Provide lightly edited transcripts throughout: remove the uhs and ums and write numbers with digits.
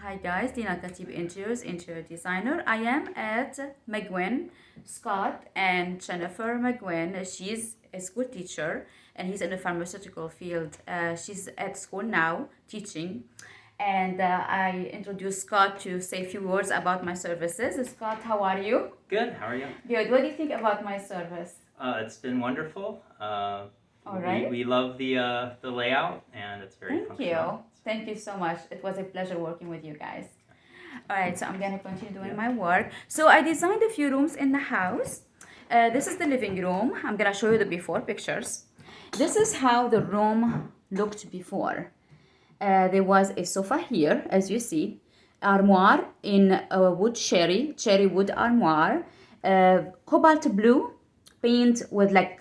Hi guys, Dina Khatib Interiors, interior designer. I am at Mcguinn, Scott and Jennifer Mcguinn. She's a school teacher and he's in the pharmaceutical field. She's at school now teaching. And I introduced Scott to say a few words about my services. Scott, how are you? Good. How are you? Good. What do you think about my service? It's been wonderful. All right. We love the layout, and it's very Thank you. functional. Thank you so much. It was a pleasure working with you guys. All right, so I'm gonna continue doing my work. So I designed a few rooms in the house. This is the living room. I'm gonna show you the before pictures. This is how the room looked before. There was a sofa here, as you see, armoire in wood cherry wood armoire, cobalt blue paint with like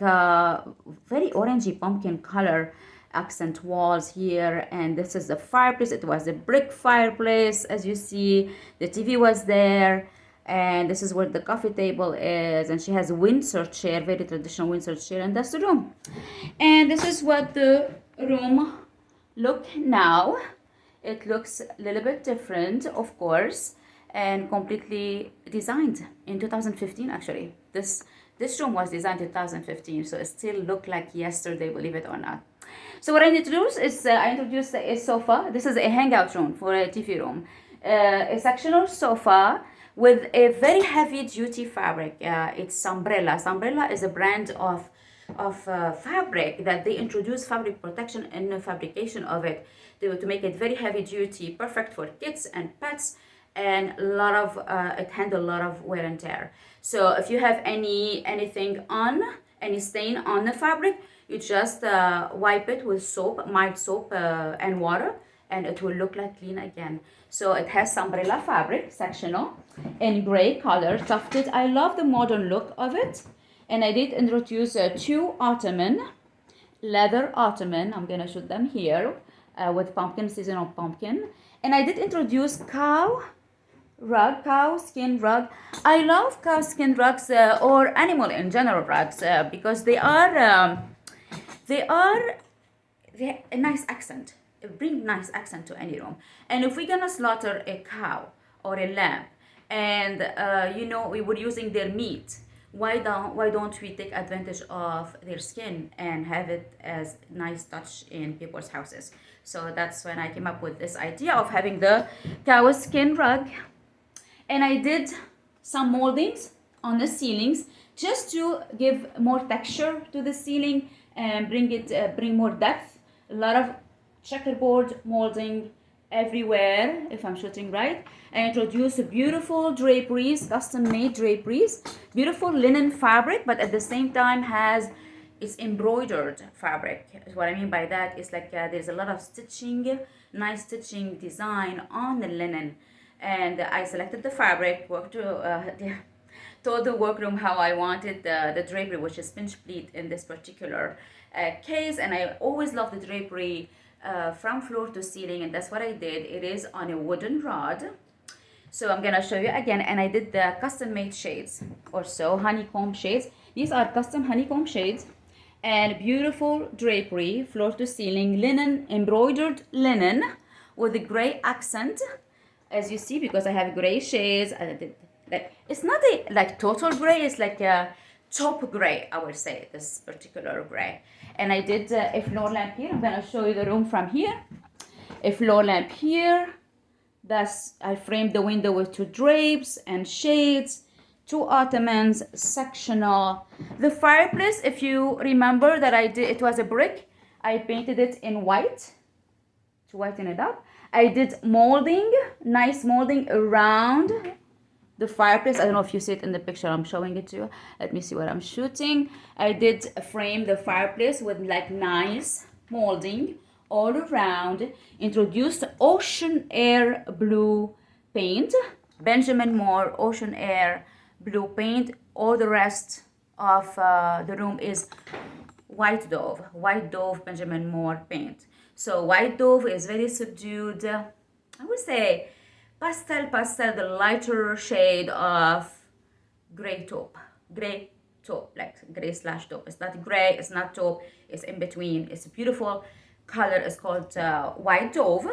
very orangey pumpkin color accent walls here. And this is the fireplace. It was a brick fireplace, as you see. The TV was there, and this is where the coffee table is, and she has a Windsor chair, very traditional Windsor chair, and that's the room. And this is what the room look now. It looks a little bit different, of course, and completely designed in 2015 actually. This room was designed in 2015, so it still looked like yesterday, believe it or not. So what I introduced is I introduced a sofa. This is a hangout room for a TV room. A sectional sofa with a very heavy duty fabric. It's Umbrella. Umbrella is a brand of fabric that they introduce fabric protection in the fabrication of it to make it very heavy duty, perfect for kids and pets, and a lot of it handle a lot of wear and tear. So if you have anything on, any stain on the fabric, you just wipe it with soap, mild soap and water, and it will look like clean again. So it has umbrella fabric, sectional, in gray color, tufted. I love the modern look of it. And I did introduce two ottoman, leather ottoman. I'm gonna show them here with pumpkin, seasonal pumpkin. And I did introduce cow skin rug. I love cow skin rugs or animal in general rugs because they are a nice accent. It bring nice accent to any room. And if we're gonna slaughter a cow or a lamb, and we were using their meat, why don't we take advantage of their skin and have it as nice touch in people's houses? So that's when I came up with this idea of having the cow skin rug. And I did some moldings on the ceilings just to give more texture to the ceiling and bring more depth. A lot of checkerboard molding everywhere, if I'm shooting right. I introduced beautiful draperies, custom-made draperies, beautiful linen fabric, but at the same time it's embroidered fabric. What I mean by that is like there's a lot of stitching, nice stitching design on the linen. And I selected the fabric, told the workroom how I wanted the drapery, which is pinch pleat in this particular case. And I always love the drapery from floor to ceiling, and that's what I did. It is on a wooden rod. So I'm gonna show you again, and I did the custom made shades or so, honeycomb shades. These are custom honeycomb shades and beautiful drapery, floor to ceiling, linen, embroidered linen with a gray accent, as you see, because I have gray shades. It's not a like total gray, it's like a taupe gray, I would say, this particular gray. And I did a floor lamp here. I'm gonna show you the room from here. A floor lamp here. I framed the window with two drapes and shades, two ottomans, sectional. The fireplace, if you remember that it was a brick. I painted it in white to whiten it up. I did molding, nice molding around the fireplace. I don't know if you see it in the picture. I'm showing it to you. Let me see what I'm shooting. I did frame the fireplace with like nice molding all around. Introduced ocean air blue paint, Benjamin Moore ocean air blue paint. All the rest of the room is white dove Benjamin Moore paint. So white dove is very subdued, I would say pastel, the lighter shade of gray taupe, like gray slash taupe. It's not gray, it's not taupe, it's in between. It's a beautiful color. It's called white dove.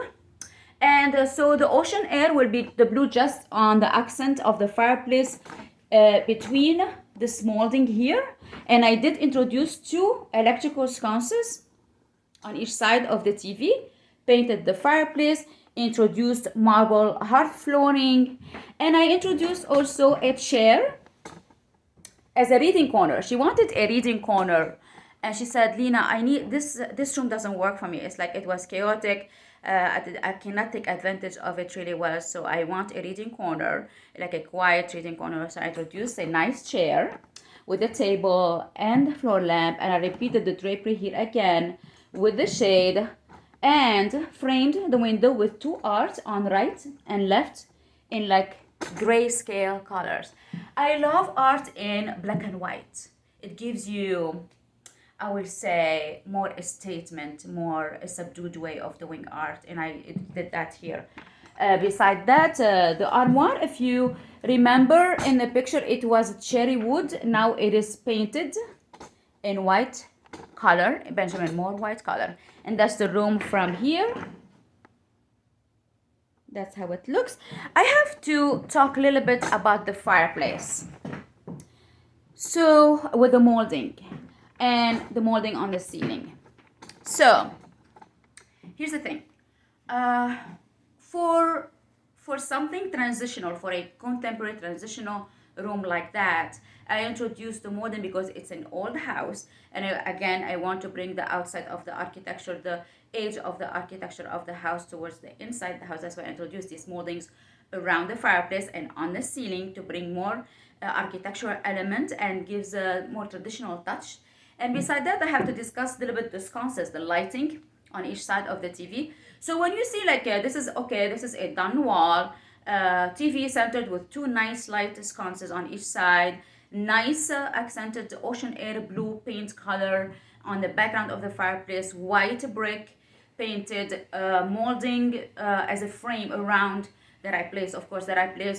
And so the ocean air will be the blue just on the accent of the fireplace between this molding here. And I did introduce 2 electrical sconces on each side of the TV, painted the fireplace, introduced marble hard flooring, and I introduced also a chair as a reading corner. She wanted a reading corner, and she said, Lena, I need this. This room doesn't work for me. It's like it was chaotic. I cannot take advantage of it really well, so I want a reading corner, like a quiet reading corner. So I introduced a nice chair with a table and floor lamp, and I repeated the drapery here again with the shade, and framed the window with 2 art on right and left in like grayscale colors. I love art in black and white. It gives you, I will say, more a statement, more a subdued way of doing art, and I did that here. Beside that, the armoire, if you remember in the picture, it was cherry wood. Now it is painted in white color, Benjamin Moore white color. And that's the room from here. That's how it looks. I have to talk a little bit about the fireplace. So with the molding and the molding on the ceiling. So here's the thing. For something transitional, for a contemporary transitional room like that, I introduced the modern because it's an old house, and I want to bring the outside of the architecture, the edge of the architecture of the house towards the inside the house. That's why I introduced these moldings around the fireplace and on the ceiling to bring more architectural element and gives a more traditional touch. And beside that, I have to discuss a little bit the sconces, the lighting on each side of the TV. So when you see like this is a done wall, TV centered with 2 nice light sconces on each side, nice accented ocean air blue paint color on the background of the fireplace, white brick painted molding as a frame around that I place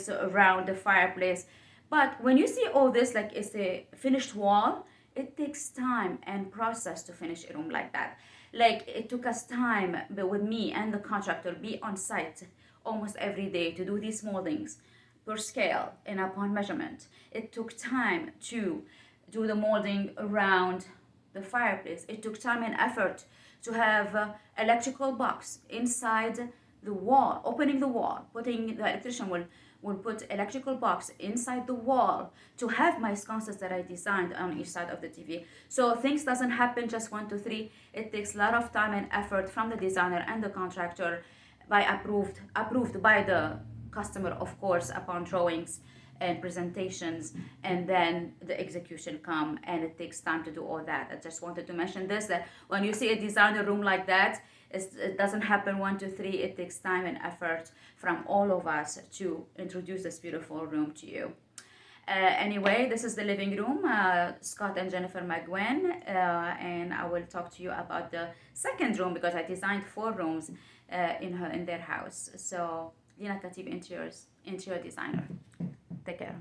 around the fireplace. But when you see all this, like it's a finished wall, it takes time and process to finish a room like that. Like it took us time, but with me and the contractor be on site almost every day to do these moldings per scale and upon measurement. It took time to do the molding around the fireplace. It took time and effort to have electrical box inside the wall, opening the wall, putting the electrician will put electrical box inside the wall to have my sconces that I designed on each side of the TV. So things doesn't happen just 1, 2, 3. It takes a lot of time and effort from the designer and the contractor by approved by the customer, of course, upon drawings and presentations, and then the execution come, and it takes time to do all that. I just wanted to mention this, that when you see a designer room like that, it doesn't happen 1, 2, 3. It takes time and effort from all of us to introduce this beautiful room to you. Anyway, this is the living room, Scott and Jennifer Mcguinn, and I will talk to you about the second room because I designed 4 rooms in their house. So Lena Khatib, interior designer. Take care.